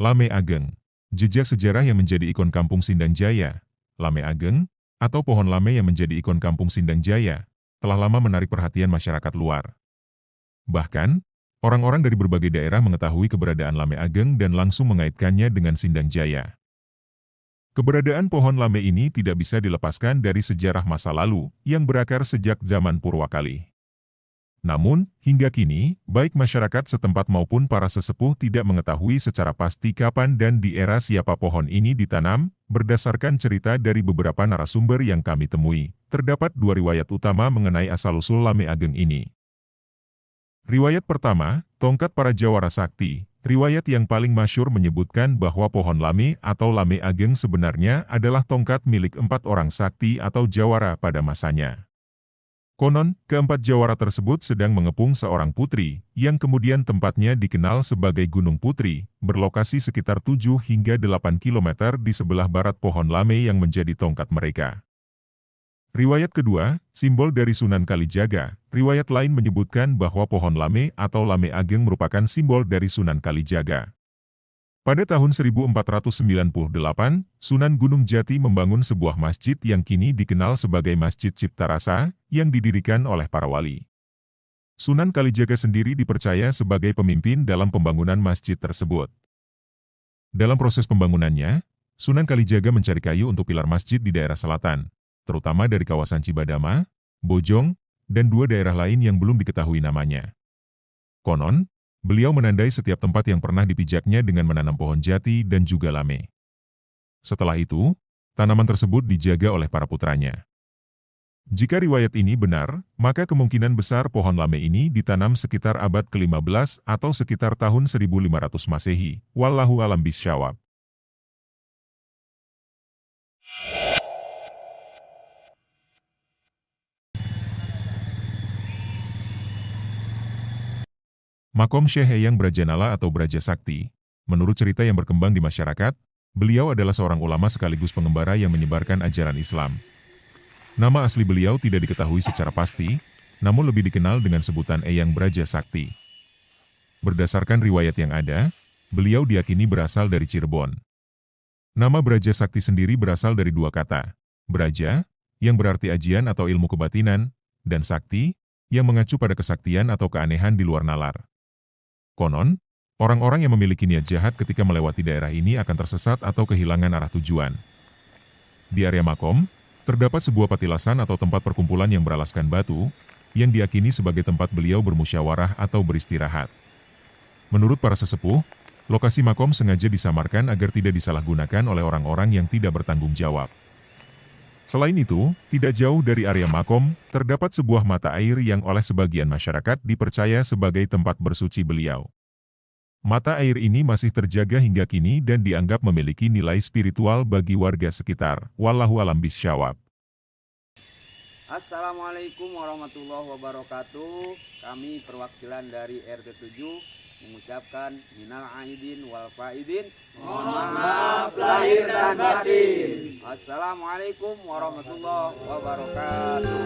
Lame Ageng. Jejak sejarah yang menjadi ikon Kampung Sindang Jaya. Lame Ageng, atau pohon lame yang menjadi ikon Kampung Sindang Jaya, telah lama menarik perhatian masyarakat luar. Bahkan, orang-orang dari berbagai daerah mengetahui keberadaan Lame Ageng dan langsung mengaitkannya dengan Sindang Jaya. Keberadaan pohon lame ini tidak bisa dilepaskan dari sejarah masa lalu yang berakar sejak zaman Purwakali. Namun, hingga kini, baik masyarakat setempat maupun para sesepuh tidak mengetahui secara pasti kapan dan di era siapa pohon ini ditanam. Berdasarkan cerita dari beberapa narasumber yang kami temui, terdapat dua riwayat utama mengenai asal-usul Lame Ageng ini. Riwayat pertama, tongkat para Jawara Sakti. Riwayat yang paling masyhur menyebutkan bahwa pohon lame atau Lame Ageng sebenarnya adalah tongkat milik 4 orang sakti atau jawara pada masanya. Konon, keempat jawara tersebut sedang mengepung seorang putri, yang kemudian tempatnya dikenal sebagai Gunung Putri, berlokasi sekitar 7 hingga 8 km di sebelah barat pohon lame yang menjadi tongkat mereka. Riwayat kedua, simbol dari Sunan Kalijaga. Riwayat lain menyebutkan bahwa pohon lame atau Lame Ageng merupakan simbol dari Sunan Kalijaga. Pada tahun 1498, Sunan Gunung Jati membangun sebuah masjid yang kini dikenal sebagai Masjid Cipta Rasa, yang didirikan oleh para wali. Sunan Kalijaga sendiri dipercaya sebagai pemimpin dalam pembangunan masjid tersebut. Dalam proses pembangunannya, Sunan Kalijaga mencari kayu untuk pilar masjid di daerah selatan, terutama dari kawasan Cibadama, Bojong, dan 2 daerah lain yang belum diketahui namanya. Konon, beliau menandai setiap tempat yang pernah dipijaknya dengan menanam pohon jati dan juga lame. Setelah itu, tanaman tersebut dijaga oleh para putranya. Jika riwayat ini benar, maka kemungkinan besar pohon lame ini ditanam sekitar abad ke-15 atau sekitar tahun 1500 Masehi. Wallahu a'lam bishawab. Makom Syekh Eyang Brajanala atau Braja Sakti. Menurut cerita yang berkembang di masyarakat, beliau adalah seorang ulama sekaligus pengembara yang menyebarkan ajaran Islam. Nama asli beliau tidak diketahui secara pasti, namun lebih dikenal dengan sebutan Eyang Braja Sakti. Berdasarkan riwayat yang ada, beliau diyakini berasal dari Cirebon. Nama Braja Sakti sendiri berasal dari 2 kata, Braja, yang berarti ajian atau ilmu kebatinan, dan Sakti, yang mengacu pada kesaktian atau keanehan di luar nalar. Konon, orang-orang yang memiliki niat jahat ketika melewati daerah ini akan tersesat atau kehilangan arah tujuan. Di area makom, terdapat sebuah patilasan atau tempat perkumpulan yang beralaskan batu, yang diyakini sebagai tempat beliau bermusyawarah atau beristirahat. Menurut para sesepuh, lokasi makom sengaja disamarkan agar tidak disalahgunakan oleh orang-orang yang tidak bertanggung jawab. Selain itu, tidak jauh dari area makom, terdapat sebuah mata air yang oleh sebagian masyarakat dipercaya sebagai tempat bersuci beliau. Mata air ini masih terjaga hingga kini dan dianggap memiliki nilai spiritual bagi warga sekitar. Wallahu a'lam bishawab. Assalamualaikum warahmatullahi wabarakatuh. Kami perwakilan dari RT 7 mengucapkan minal aidin wal faidin. Mohon maaf lahir dan batin. Assalamualaikum warahmatullahi wabarakatuh.